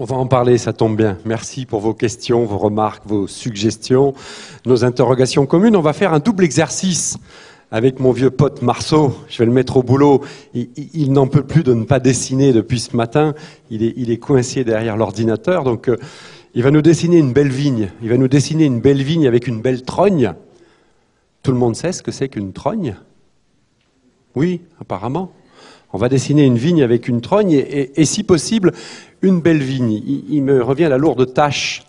On va en parler, ça tombe bien. Merci pour vos questions, vos remarques, vos suggestions, nos interrogations communes. On va faire un double exercice avec mon vieux pote Marceau. Je vais le mettre au boulot. Il n'en peut plus de ne pas dessiner depuis ce matin. Il est coincé derrière l'ordinateur. Donc, il va nous dessiner une belle vigne. Il va nous dessiner une belle vigne avec une belle trogne. Tout le monde sait ce que c'est qu'une trogne? Oui, apparemment. On va dessiner une vigne avec une trogne et si possible, une belle vigne. Il me revient la lourde tâche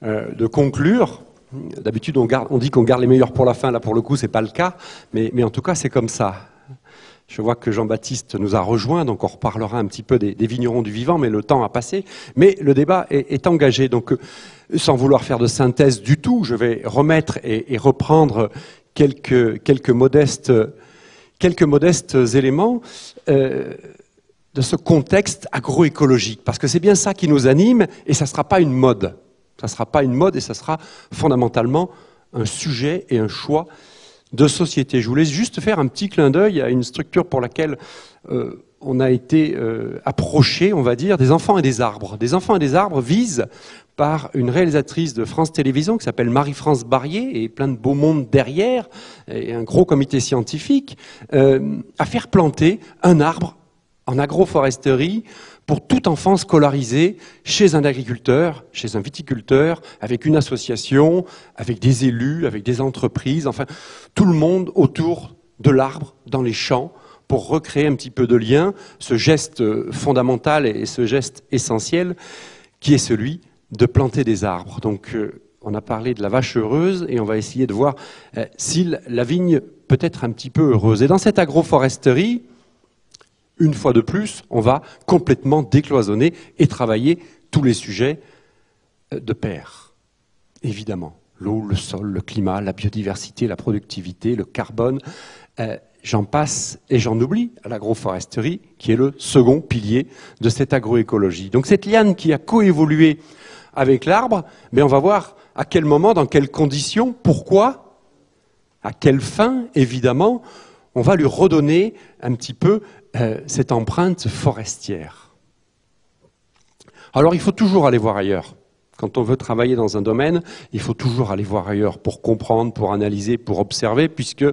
de conclure. D'habitude, on dit qu'on garde les meilleurs pour la fin. Là, pour le coup, c'est pas le cas. Mais en tout cas, c'est comme ça. Je vois que Jean-Baptiste nous a rejoints, donc on reparlera un petit peu des vignerons du vivant, mais le temps a passé. Mais le débat est engagé. Donc, sans vouloir faire de synthèse du tout, je vais remettre et reprendre quelques modestes éléments de ce contexte agroécologique. Parce que c'est bien ça qui nous anime et ça ne sera pas une mode. Ça ne sera pas une mode et ça sera fondamentalement un sujet et un choix de société. Je voulais juste faire un petit clin d'œil à une structure pour laquelle on a été approché, on va dire, des enfants et des arbres. Des enfants et des arbres visent par une réalisatrice de France Télévisions qui s'appelle Marie-France Barrier et plein de beau monde derrière, et un gros comité scientifique, à faire planter un arbre en agroforesterie pour tout enfant scolarisé chez un agriculteur, chez un viticulteur, avec une association, avec des élus, avec des entreprises, enfin tout le monde autour de l'arbre, dans les champs, pour recréer un petit peu de lien, ce geste fondamental et ce geste essentiel qui est celui de planter des arbres. Donc on a parlé de la vache heureuse et on va essayer de voir si la vigne peut être un petit peu heureuse. Et dans cette agroforesterie, une fois de plus, on va complètement décloisonner et travailler tous les sujets de pair. Évidemment, l'eau, le sol, le climat, la biodiversité, la productivité, le carbone, j'en passe et j'en oublie à l'agroforesterie, qui est le second pilier de cette agroécologie. Donc cette liane qui a coévolué avec l'arbre, mais on va voir à quel moment, dans quelles conditions, pourquoi, à quelle fin, évidemment, on va lui redonner un petit peu cette empreinte forestière. Alors il faut toujours aller voir ailleurs. Quand on veut travailler dans un domaine, il faut toujours aller voir ailleurs pour comprendre, pour analyser, pour observer, puisque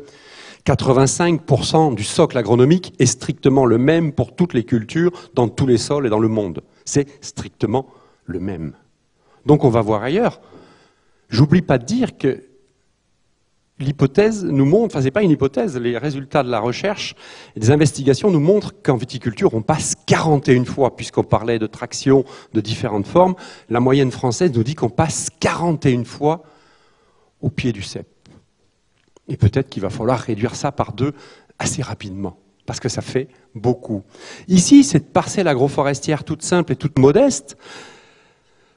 85% du socle agronomique est strictement le même pour toutes les cultures, dans tous les sols et dans le monde. C'est strictement le même. Donc on va voir ailleurs. J'oublie pas de dire que l'hypothèse nous montre, enfin c'est pas une hypothèse, les résultats de la recherche et des investigations nous montrent qu'en viticulture on passe 41 fois, puisqu'on parlait de traction de différentes formes, la moyenne française nous dit qu'on passe 41 fois au pied du cep. Et peut-être qu'il va falloir réduire ça par 2 assez rapidement, parce que ça fait beaucoup. Ici, cette parcelle agroforestière toute simple et toute modeste,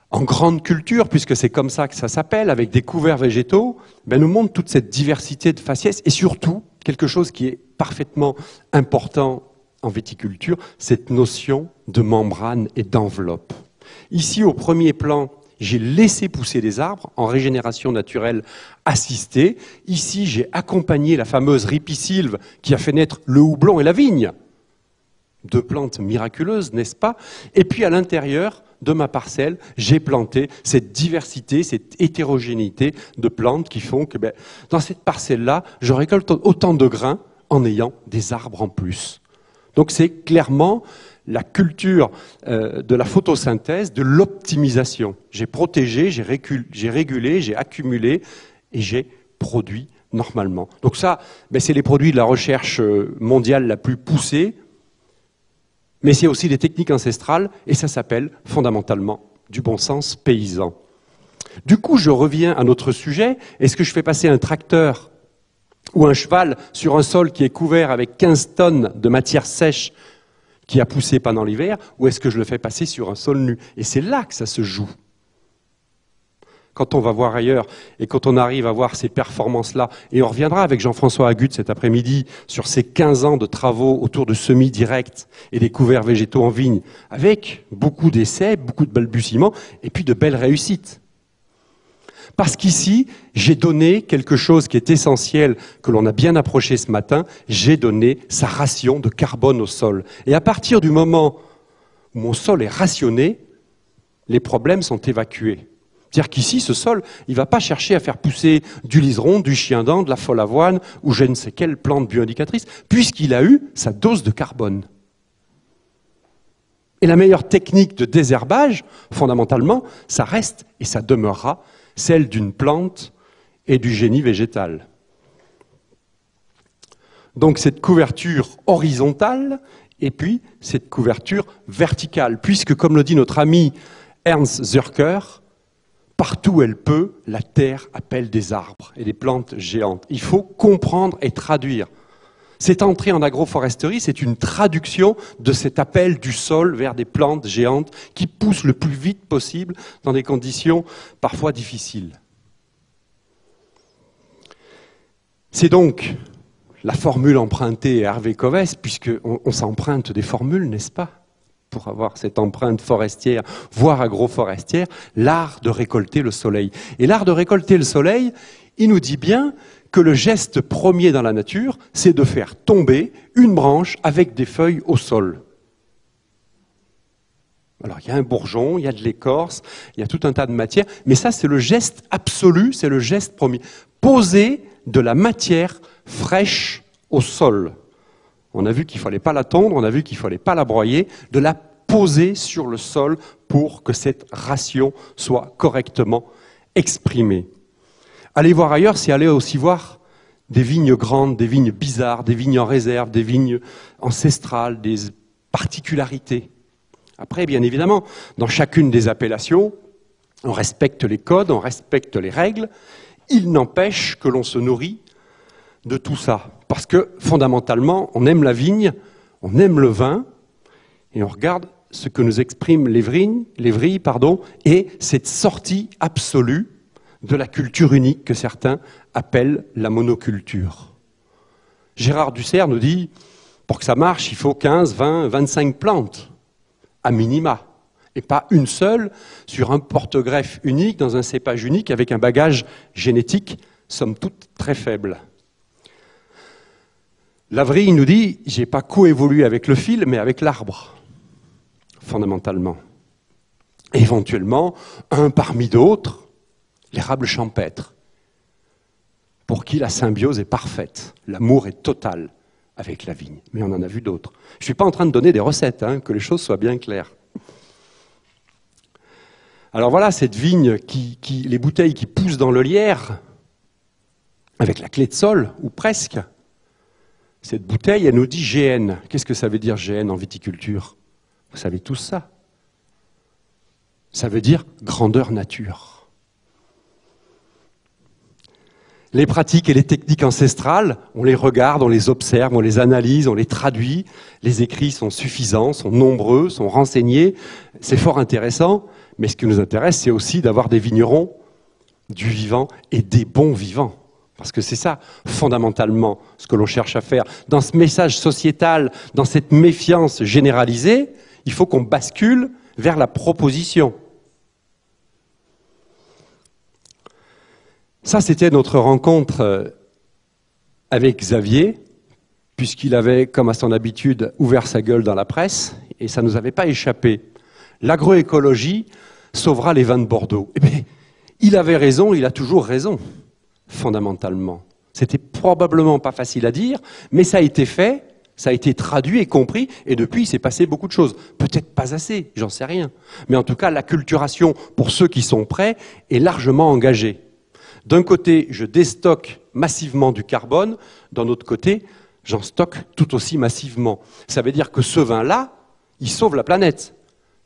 en grande culture, puisque c'est comme ça que ça s'appelle, avec des couverts végétaux, nous montre toute cette diversité de faciès et surtout, quelque chose qui est parfaitement important en viticulture, cette notion de membrane et d'enveloppe. Ici, au premier plan, j'ai laissé pousser des arbres en régénération naturelle assistée. Ici, j'ai accompagné la fameuse ripisylve qui a fait naître le houblon et la vigne. 2 plantes miraculeuses, n'est-ce pas? Et puis à l'intérieur de ma parcelle, j'ai planté cette diversité, cette hétérogénéité de plantes qui font que dans cette parcelle-là, je récolte autant de grains en ayant des arbres en plus. Donc c'est clairement la culture de la photosynthèse, de l'optimisation. J'ai protégé, j'ai régulé, j'ai accumulé et j'ai produit normalement. Donc ça, c'est les produits de la recherche mondiale la plus poussée, mais c'est aussi des techniques ancestrales, et ça s'appelle fondamentalement du bon sens paysan. Du coup, je reviens à notre sujet. Est-ce que je fais passer un tracteur ou un cheval sur un sol qui est couvert avec 15 tonnes de matière sèche qui a poussé pendant l'hiver, ou est-ce que je le fais passer sur un sol nu? Et c'est là que ça se joue. Quand on va voir ailleurs et quand on arrive à voir ces performances-là, et on reviendra avec Jean-François Agut cet après-midi sur ces 15 ans de travaux autour de semis directs et des couverts végétaux en vigne, avec beaucoup d'essais, beaucoup de balbutiements, et puis de belles réussites. Parce qu'ici, j'ai donné quelque chose qui est essentiel, que l'on a bien approché ce matin, j'ai donné sa ration de carbone au sol. Et à partir du moment où mon sol est rationné, les problèmes sont évacués. C'est-à-dire qu'ici, ce sol, il ne va pas chercher à faire pousser du liseron, du chien-dent, de la folle avoine ou je ne sais quelle plante bioindicatrice, puisqu'il a eu sa dose de carbone. Et la meilleure technique de désherbage, fondamentalement, ça reste et ça demeurera celle d'une plante et du génie végétal. Donc cette couverture horizontale et puis cette couverture verticale, puisque comme le dit notre ami Ernst Zürcher, partout où elle peut, la terre appelle des arbres et des plantes géantes. Il faut comprendre et traduire. Cette entrée en agroforesterie, c'est une traduction de cet appel du sol vers des plantes géantes qui poussent le plus vite possible dans des conditions parfois difficiles. C'est donc la formule empruntée à Hervé Covès, puisqu'on s'emprunte des formules, n'est-ce pas ? Pour avoir cette empreinte forestière, voire agroforestière, l'art de récolter le soleil. Et l'art de récolter le soleil, il nous dit bien que le geste premier dans la nature, c'est de faire tomber une branche avec des feuilles au sol. Alors il y a un bourgeon, il y a de l'écorce, il y a tout un tas de matière, mais ça c'est le geste absolu, c'est le geste premier. Poser de la matière fraîche au sol. On a vu qu'il ne fallait pas la tondre, on a vu qu'il ne fallait pas la broyer, de la poser sur le sol pour que cette ration soit correctement exprimée. Aller voir ailleurs, c'est aller aussi voir des vignes grandes, des vignes bizarres, des vignes en réserve, des vignes ancestrales, des particularités. Après, bien évidemment, dans chacune des appellations, on respecte les codes, on respecte les règles. Il n'empêche que l'on se nourrit de tout ça. Parce que, fondamentalement, on aime la vigne, on aime le vin, et on regarde ce que nous expriment les vrilles, et cette sortie absolue de la culture unique que certains appellent la monoculture. Gérard Dussert nous dit, pour que ça marche, il faut 15, 20, 25 plantes, à minima, et pas une seule sur un porte-greffe unique, dans un cépage unique, avec un bagage génétique, somme toute, très faible. La vrille nous dit, j'ai pas coévolué avec le fil, mais avec l'arbre, fondamentalement. Et éventuellement, un parmi d'autres, l'érable champêtre, pour qui la symbiose est parfaite, l'amour est total avec la vigne. Mais on en a vu d'autres. Je ne suis pas en train de donner des recettes, que les choses soient bien claires. Alors voilà, cette vigne, les bouteilles qui poussent dans le lierre, avec la clé de sol, ou presque. Cette bouteille, elle nous dit GN. Qu'est-ce que ça veut dire GN en viticulture? Vous savez tous ça. Ça veut dire grandeur nature. Les pratiques et les techniques ancestrales, on les regarde, on les observe, on les analyse, on les traduit. Les écrits sont suffisants, sont nombreux, sont renseignés. C'est fort intéressant, mais ce qui nous intéresse, c'est aussi d'avoir des vignerons, du vivant et des bons vivants. Parce que c'est ça, fondamentalement, ce que l'on cherche à faire. Dans ce message sociétal, dans cette méfiance généralisée, il faut qu'on bascule vers la proposition. Ça, c'était notre rencontre avec Xavier, puisqu'il avait, comme à son habitude, ouvert sa gueule dans la presse, et ça ne nous avait pas échappé. L'agroécologie sauvera les vins de Bordeaux. Eh bien, il avait raison, il a toujours raison, fondamentalement. C'était probablement pas facile à dire, mais ça a été fait, ça a été traduit et compris, et depuis, il s'est passé beaucoup de choses. Peut-être pas assez, j'en sais rien. Mais en tout cas, l'acculturation, pour ceux qui sont prêts, est largement engagée. D'un côté, je déstocke massivement du carbone, d'un autre côté, j'en stocke tout aussi massivement. Ça veut dire que ce vin-là, il sauve la planète.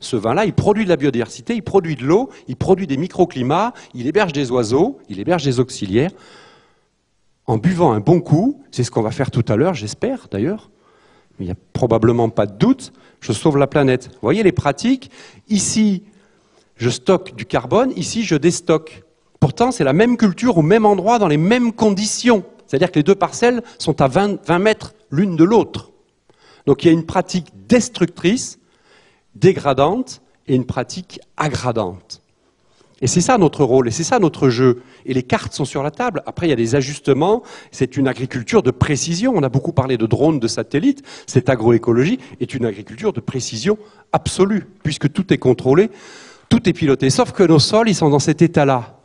Ce vin-là, il produit de la biodiversité, il produit de l'eau, il produit des microclimats, il héberge des oiseaux, il héberge des auxiliaires. En buvant un bon coup, c'est ce qu'on va faire tout à l'heure, j'espère d'ailleurs, mais il n'y a probablement pas de doute, je sauve la planète. Vous voyez les pratiques? Ici, je stocke du carbone, ici, je déstocke. Pourtant, c'est la même culture au même endroit, dans les mêmes conditions. C'est-à-dire que les deux parcelles sont à 20 mètres l'une de l'autre. Donc il y a une pratique destructrice, dégradante, et une pratique aggradante. Et c'est ça notre rôle, et c'est ça notre jeu. Et les cartes sont sur la table. Après, il y a des ajustements. C'est une agriculture de précision. On a beaucoup parlé de drones, de satellites. Cette agroécologie est une agriculture de précision absolue, puisque tout est contrôlé. Tout est piloté, sauf que nos sols, ils sont dans cet état-là.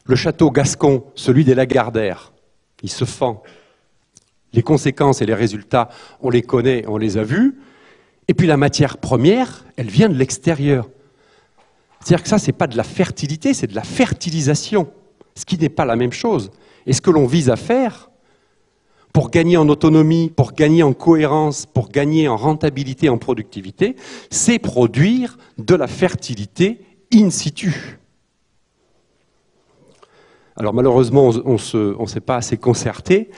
Le château gascon, celui des Lagardère, il se fend. Les conséquences et les résultats, on les connaît, on les a vus. Et puis la matière première, elle vient de l'extérieur. C'est-à-dire que ça, ce n'est pas de la fertilité, c'est de la fertilisation, ce qui n'est pas la même chose. Et ce que l'on vise à faire, pour gagner en autonomie, pour gagner en cohérence, pour gagner en rentabilité, en productivité, c'est produire de la fertilité in situ. Alors malheureusement, on ne s'est pas assez concerté,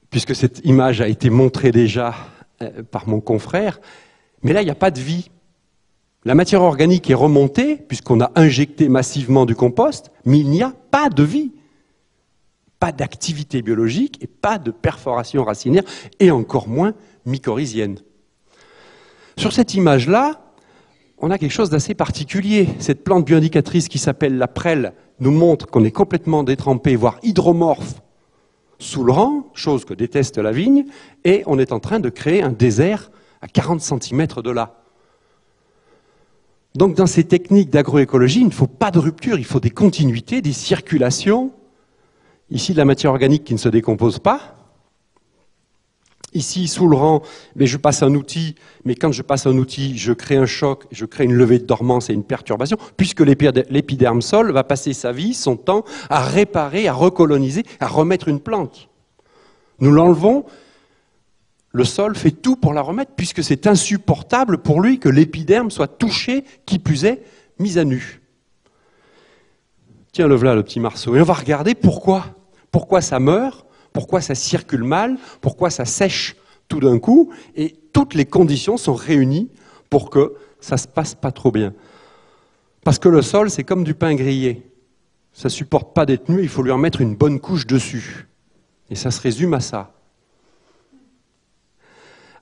puisque cette image a été montrée déjà par mon confrère, mais là, il n'y a pas de vie. La matière organique est remontée, puisqu'on a injecté massivement du compost, mais il n'y a pas de vie. Pas d'activité biologique et pas de perforation racinaire, et encore moins mycorhizienne. Sur cette image-là, on a quelque chose d'assez particulier. Cette plante bioindicatrice qui s'appelle la prêle nous montre qu'on est complètement détrempé, voire hydromorphe, sous le rang, chose que déteste la vigne, et on est en train de créer un désert à 40 cm de là. Donc dans ces techniques d'agroécologie, il ne faut pas de rupture, il faut des continuités, des circulations. Ici, de la matière organique qui ne se décompose pas. Ici, sous le rang, je passe un outil, mais quand je passe un outil, je crée un choc, je crée une levée de dormance et une perturbation, puisque l'épiderme sol va passer sa vie, son temps, à réparer, à recoloniser, à remettre une plante. Nous l'enlevons, le sol fait tout pour la remettre, puisque c'est insupportable pour lui que l'épiderme soit touché, qui plus est, mis à nu. Tiens, le voilà, le petit marceau. Et on va regarder pourquoi. Pourquoi ça meurt, pourquoi ça circule mal, pourquoi ça sèche tout d'un coup. Et toutes les conditions sont réunies pour que ça ne se passe pas trop bien. Parce que le sol, c'est comme du pain grillé. Ça ne supporte pas d'être nu, il faut lui en mettre une bonne couche dessus. Et ça se résume à ça.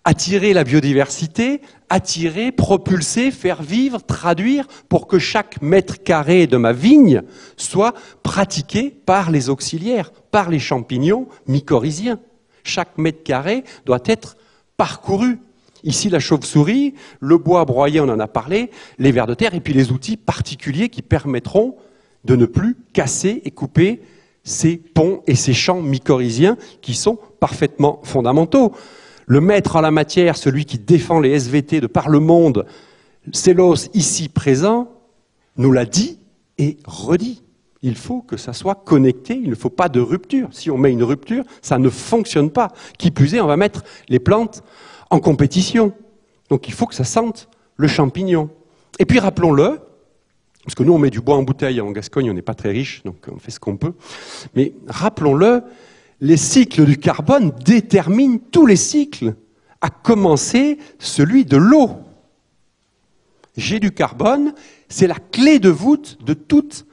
Attirer la biodiversité, attirer, propulser, faire vivre, traduire pour que chaque mètre carré de ma vigne soit pratiqué par les auxiliaires, par les champignons mycorhiziens. Chaque mètre carré doit être parcouru. Ici, la chauve-souris, le bois broyé, on en a parlé, les vers de terre, et puis les outils particuliers qui permettront de ne plus casser et couper ces ponts et ces champs mycorhiziens qui sont parfaitement fondamentaux. Le maître en la matière, celui qui défend les SVT de par le monde, Célos, ici présent, nous l'a dit et redit. Il faut que ça soit connecté, il ne faut pas de rupture. Si on met une rupture, ça ne fonctionne pas. Qui plus est, on va mettre les plantes en compétition. Donc il faut que ça sente le champignon. Et puis rappelons-le, parce que nous on met du bois en bouteille en Gascogne, on n'est pas très riche, donc on fait ce qu'on peut. Mais rappelons-le, les cycles du carbone déterminent tous les cycles, à commencer celui de l'eau. J'ai du carbone, c'est la clé de voûte de toutes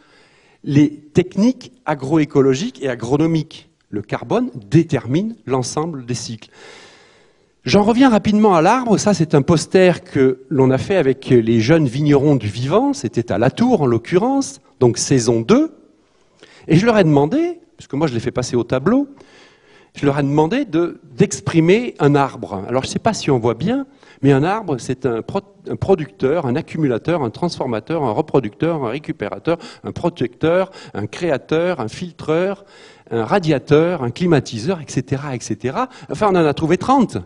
les techniques agroécologiques et agronomiques. Le carbone détermine l'ensemble des cycles. J'en reviens rapidement à l'arbre. Ça, c'est un poster que l'on a fait avec les jeunes vignerons du vivant. C'était à Latour, en l'occurrence, donc saison 2. Et je leur ai demandé, parce que moi je l'ai fait passer au tableau, je leur ai demandé d'exprimer un arbre. Alors je ne sais pas si on voit bien, mais un arbre, c'est un producteur, un accumulateur, un transformateur, un reproducteur, un récupérateur, un protecteur, un créateur, un filtreur, un radiateur, un climatiseur, etc., etc. Enfin, on en a trouvé 30.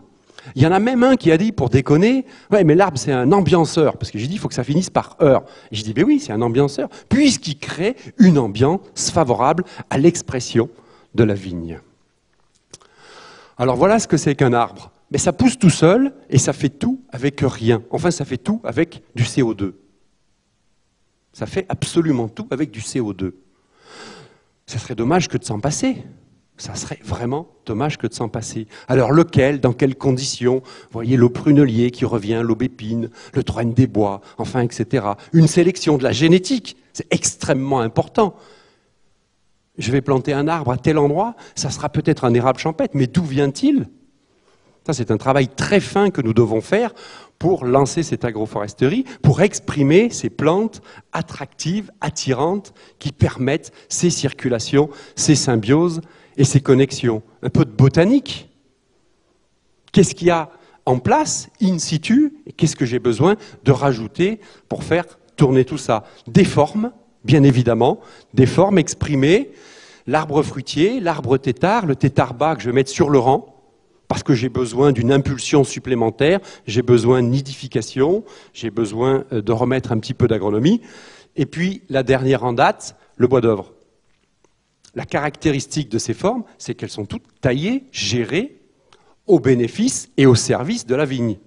Il y en a même un qui a dit, pour déconner, « Ouais, mais l'arbre, c'est un ambianceur. » Parce que j'ai dit, il faut que ça finisse par « heure ». Et j'ai dit, « Ben oui, c'est un ambianceur, puisqu'il crée une ambiance favorable à l'expression de la vigne. » Alors voilà ce que c'est qu'un arbre. Mais ça pousse tout seul et ça fait tout avec rien. Enfin, ça fait tout avec du CO2. Ça fait absolument tout avec du CO2. Ça serait dommage que de s'en passer. Ça serait vraiment dommage que de s'en passer. Alors lequel, dans quelles conditions? Vous voyez le prunelier qui revient, l'aubépine, le troène des bois, enfin, etc. Une sélection de la génétique, c'est extrêmement important. Je vais planter un arbre à tel endroit, ça sera peut-être un érable champêtre, mais d'où vient-il? Ça, c'est un travail très fin que nous devons faire pour lancer cette agroforesterie, pour exprimer ces plantes attractives, attirantes, qui permettent ces circulations, ces symbioses et ces connexions. Un peu de botanique. Qu'est-ce qu'il y a en place, in situ, et qu'est-ce que j'ai besoin de rajouter pour faire tourner tout ça. Des formes, bien évidemment, des formes exprimées, l'arbre fruitier, l'arbre tétard, le tétard bas que je vais mettre sur le rang, parce que j'ai besoin d'une impulsion supplémentaire, j'ai besoin de nidification, j'ai besoin de remettre un petit peu d'agronomie. Et puis, la dernière en date, le bois d'œuvre. La caractéristique de ces formes, c'est qu'elles sont toutes taillées, gérées, au bénéfice et au service de la vigne.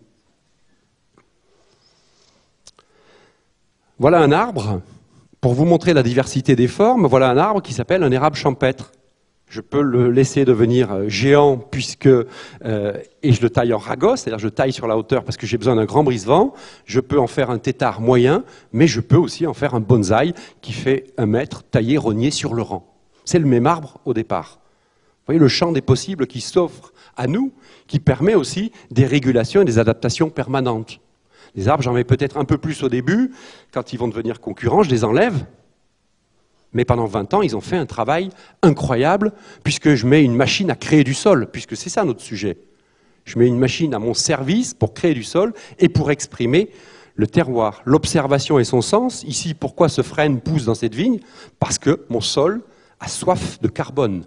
Voilà un arbre. Pour vous montrer la diversité des formes, voilà un arbre qui s'appelle un érable champêtre. Je peux le laisser devenir géant puisque et je le taille en ragosse, c'est-à-dire je taille sur la hauteur parce que j'ai besoin d'un grand brise-vent. Je peux en faire un tétard moyen, mais je peux aussi en faire un bonsaï qui fait 1 mètre taillé, rogné sur le rang. C'est le même arbre au départ. Vous voyez le champ des possibles qui s'offre à nous, qui permet aussi des régulations et des adaptations permanentes. Les arbres, j'en mets peut-être un peu plus au début. Quand ils vont devenir concurrents, je les enlève. Mais pendant 20 ans, ils ont fait un travail incroyable, puisque je mets une machine à créer du sol, puisque c'est ça notre sujet. Je mets une machine à mon service pour créer du sol et pour exprimer le terroir. L'observation et son sens. Ici, pourquoi ce frêne pousse dans cette vigne? Parce que mon sol a soif de carbone.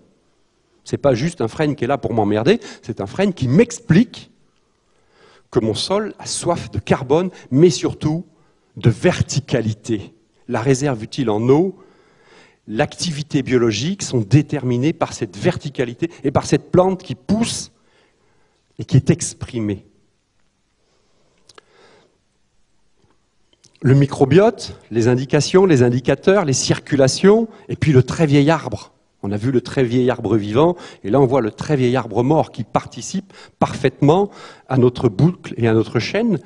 Ce n'est pas juste un frêne qui est là pour m'emmerder, c'est un frêne qui m'explique que mon sol a soif de carbone, mais surtout de verticalité. La réserve utile en eau, l'activité biologique sont déterminées par cette verticalité et par cette plante qui pousse et qui est exprimée. Le microbiote, les indications, les indicateurs, les circulations, et puis le très vieil arbre. On a vu le très vieil arbre vivant, et là on voit le très vieil arbre mort qui participe parfaitement à notre boucle et à notre chaîne.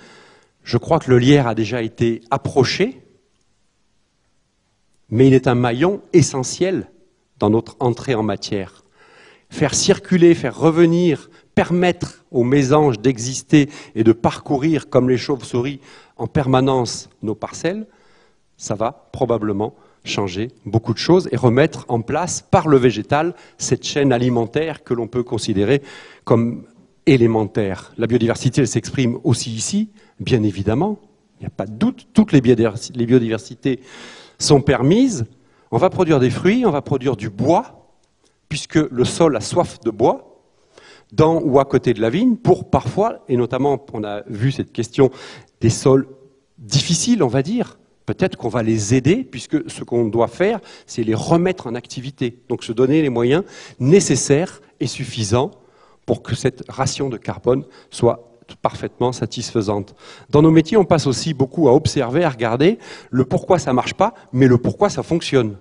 Je crois que le lierre a déjà été approché, mais il est un maillon essentiel dans notre entrée en matière. Faire circuler, faire revenir, permettre aux mésanges d'exister et de parcourir comme les chauves-souris en permanence nos parcelles, ça va probablement changer beaucoup de choses et remettre en place par le végétal cette chaîne alimentaire que l'on peut considérer comme élémentaire. La biodiversité, elle s'exprime aussi ici, bien évidemment, il n'y a pas de doute, toutes les biodiversités sont permises. On va produire des fruits, on va produire du bois, puisque le sol a soif de bois, dans ou à côté de la vigne, pour parfois, et notamment, on a vu cette question des sols difficiles, on va dire, peut-être qu'on va les aider, puisque ce qu'on doit faire, c'est les remettre en activité. Donc se donner les moyens nécessaires et suffisants pour que cette ration de carbone soit parfaitement satisfaisante. Dans nos métiers, on passe aussi beaucoup à observer, à regarder le pourquoi ça ne marche pas, mais le pourquoi ça fonctionne.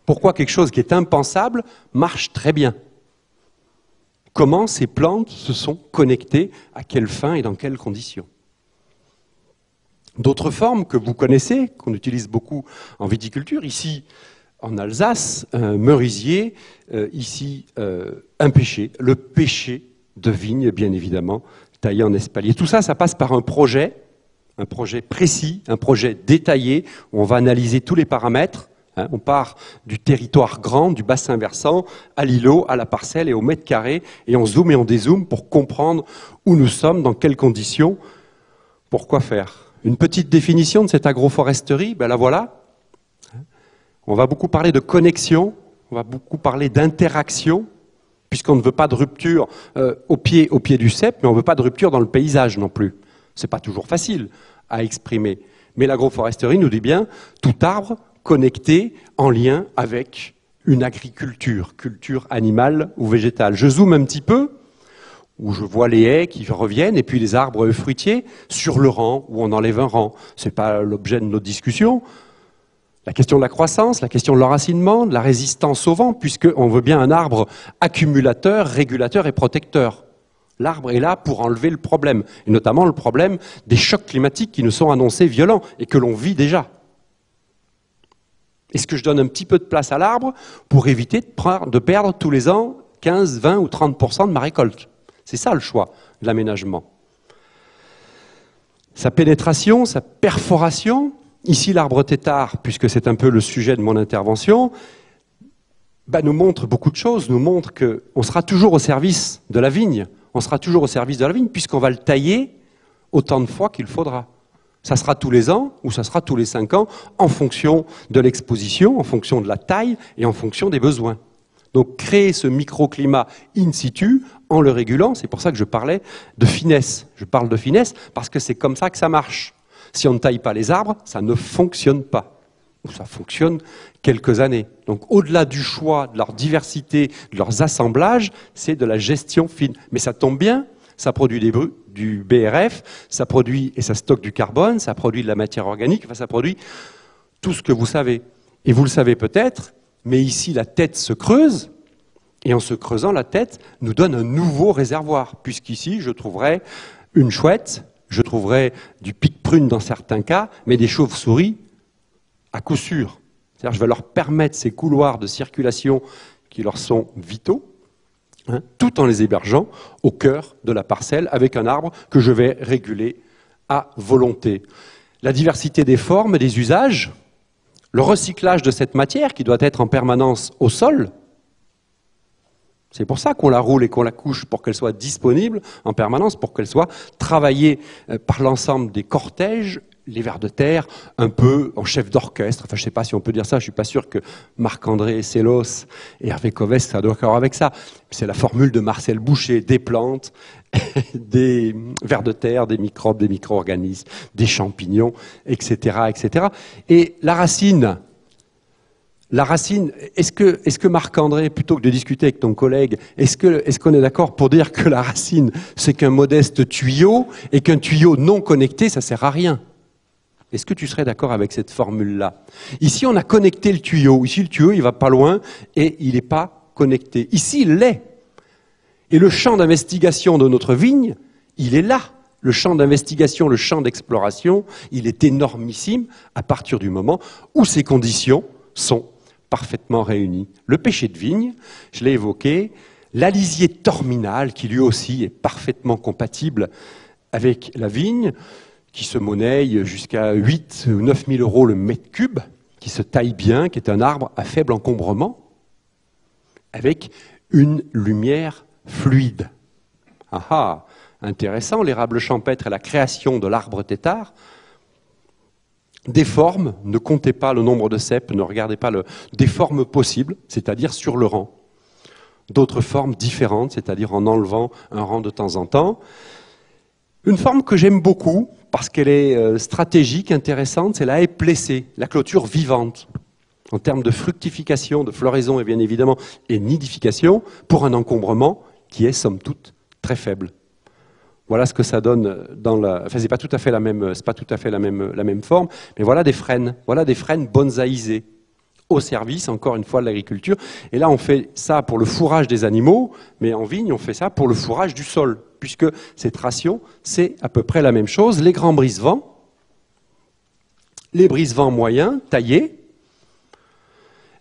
Pourquoi quelque chose qui est impensable marche très bien. Comment ces plantes se sont connectées, à quelle fin et dans quelles conditions. D'autres formes que vous connaissez, qu'on utilise beaucoup en viticulture, ici en Alsace, un merisier, ici un pêcher, le pêcher de vigne, bien évidemment, taillé en espalier. Tout ça, ça passe par un projet précis, un projet détaillé, où on va analyser tous les paramètres. On part du territoire grand, du bassin versant, à l'îlot, à la parcelle et au mètre carré, et on zoome et on dézoome pour comprendre où nous sommes, dans quelles conditions, pour quoi faire. Une petite définition de cette agroforesterie, ben la voilà. On va beaucoup parler de connexion, on va beaucoup parler d'interaction, puisqu'on ne veut pas de rupture au pied du cep, mais on ne veut pas de rupture dans le paysage non plus. Ce n'est pas toujours facile à exprimer. Mais l'agroforesterie nous dit bien, tout arbre connecté, en lien avec une agriculture, culture animale ou végétale. Je zoome un petit peu, où je vois les haies qui reviennent, et puis les arbres fruitiers sur le rang, où on enlève un rang. Ce n'est pas l'objet de notre discussion. La question de la croissance, la question de l'enracinement, de la résistance au vent, puisqu'on veut bien un arbre accumulateur, régulateur et protecteur. L'arbre est là pour enlever le problème, et notamment le problème des chocs climatiques qui nous sont annoncés violents et que l'on vit déjà. Est-ce que je donne un petit peu de place à l'arbre pour éviter de perdre tous les ans 15, 20 ou 30% de ma récolte? C'est ça le choix de l'aménagement. Sa pénétration, sa perforation, ici l'arbre tétard, puisque c'est un peu le sujet de mon intervention, nous montre beaucoup de choses, nous montre qu'on sera toujours au service de la vigne, puisqu'on va le tailler autant de fois qu'il faudra. Ça sera tous les ans ou ça sera tous les 5 ans en fonction de l'exposition, en fonction de la taille et en fonction des besoins. Donc créer ce microclimat in situ en le régulant, c'est pour ça que je parlais de finesse. Je parle de finesse parce que c'est comme ça que ça marche. Si on ne taille pas les arbres, ça ne fonctionne pas. Ou ça fonctionne quelques années. Donc au-delà du choix, de leur diversité, de leurs assemblages, c'est de la gestion fine. Mais ça tombe bien, ça produit du BRF, ça produit et ça stocke du carbone, ça produit de la matière organique, enfin ça produit tout ce que vous savez. Et vous le savez peut-être, mais ici la tête se creuse, et en se creusant la tête nous donne un nouveau réservoir, puisqu'ici je trouverai une chouette, je trouverai du pic-prune dans certains cas, mais des chauves-souris à coup sûr. C'est-à-dire je vais leur permettre ces couloirs de circulation qui leur sont vitaux, tout en les hébergeant au cœur de la parcelle avec un arbre que je vais réguler à volonté. La diversité des formes et des usages, le recyclage de cette matière qui doit être en permanence au sol, c'est pour ça qu'on la roule et qu'on la couche pour qu'elle soit disponible en permanence, pour qu'elle soit travaillée par l'ensemble des cortèges, les vers de terre, un peu en chef d'orchestre. Enfin, je ne sais pas si on peut dire ça, je ne suis pas sûr que Marc-André Sellos et Hervé Covès soient d'accord avec ça. C'est la formule de Marcel Boucher, des plantes, des vers de terre, des microbes, des micro-organismes, des champignons, etc., etc. Et la racine, est-ce que Marc-André, plutôt que de discuter avec ton collègue, est-ce qu'on est d'accord pour dire que la racine, c'est qu'un modeste tuyau, et qu'un tuyau non connecté, ça ne sert à rien? Est-ce que tu serais d'accord avec cette formule-là? Ici, on a connecté le tuyau. Ici, le tuyau, il va pas loin et il n'est pas connecté. Ici, il l'est. Et le champ d'investigation de notre vigne, il est là. Le champ d'investigation, le champ d'exploration, il est énormissime à partir du moment où ces conditions sont parfaitement réunies. Le pêcher de vigne, je l'ai évoqué, l'alisier torminal, qui lui aussi est parfaitement compatible avec la vigne, qui se monnaie jusqu'à 8 ou 9 000 euros le mètre cube, qui se taille bien, qui est un arbre à faible encombrement, avec une lumière fluide. Ah ah, intéressant, l'érable champêtre et la création de l'arbre tétard. Des formes, ne comptez pas le nombre de cèpes, ne regardez pas des formes possibles, c'est-à-dire sur le rang. D'autres formes différentes, c'est-à-dire en enlevant un rang de temps en temps. Une forme que j'aime beaucoup, parce qu'elle est stratégique, intéressante, c'est la haie plessée, la clôture vivante. En termes de fructification, de floraison et bien évidemment, et nidification, pour un encombrement qui est, somme toute, très faible. Voilà ce que ça donne dans la... Enfin, c'est pas tout à fait la même forme, mais voilà des frênes bonsaïsées, au service, encore une fois, de l'agriculture. Et là, on fait ça pour le fourrage des animaux, mais en vigne, on fait ça pour le fourrage du sol, puisque cette ration, c'est à peu près la même chose. Les grands brise-vents, les brise-vents moyens, taillés,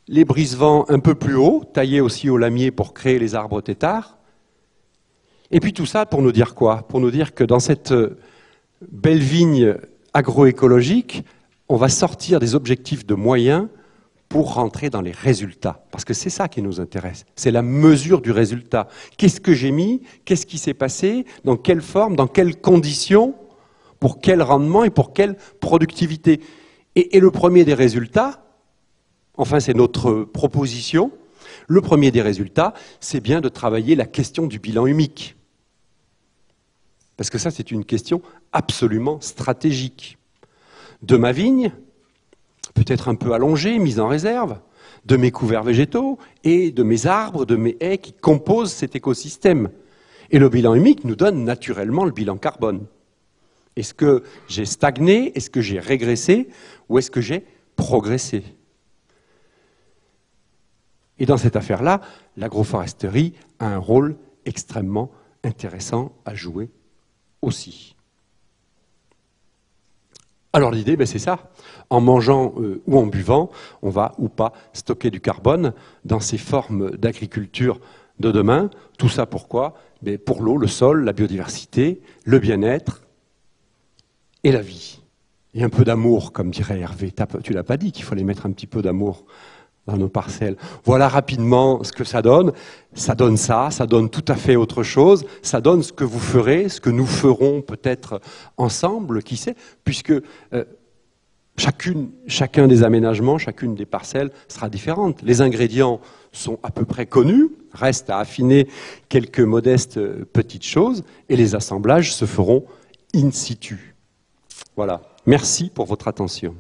les brise-vents un peu plus hauts, taillés aussi au lamier pour créer les arbres têtards. Et puis tout ça pour nous dire quoi? Pour nous dire que dans cette belle vigne agroécologique, on va sortir des objectifs de moyens pour rentrer dans les résultats. Parce que c'est ça qui nous intéresse. C'est la mesure du résultat. Qu'est-ce que j'ai mis? Qu'est-ce qui s'est passé? Dans quelle forme? Dans quelles conditions? Pour quel rendement et pour quelle productivité? Et le premier des résultats, enfin c'est notre proposition, le premier des résultats, c'est bien de travailler la question du bilan humique. Parce que ça, c'est une question absolument stratégique. De ma vigne, peut-être un peu allongée, mise en réserve, de mes couverts végétaux et de mes arbres, de mes haies qui composent cet écosystème. Et le bilan humique nous donne naturellement le bilan carbone. Est-ce que j'ai stagné? Est-ce que j'ai régressé? Ou est-ce que j'ai progressé? Et dans cette affaire-là, l'agroforesterie a un rôle extrêmement intéressant à jouer aussi. Alors l'idée, c'est ça. En mangeant ou en buvant, on va ou pas stocker du carbone dans ces formes d'agriculture de demain. Tout ça pourquoi? Pour l'eau, le sol, la biodiversité, le bien-être et la vie. Et un peu d'amour, comme dirait Hervé. Tu l'as pas dit qu'il fallait mettre un petit peu d'amour dans nos parcelles. Voilà rapidement ce que ça donne. Ça donne ça donne tout à fait autre chose. Ça donne ce que vous ferez, ce que nous ferons peut-être ensemble, qui sait, puisque chacun des aménagements, chacune des parcelles sera différente. Les ingrédients sont à peu près connus, reste à affiner quelques modestes petites choses, et les assemblages se feront in situ. Voilà. Merci pour votre attention.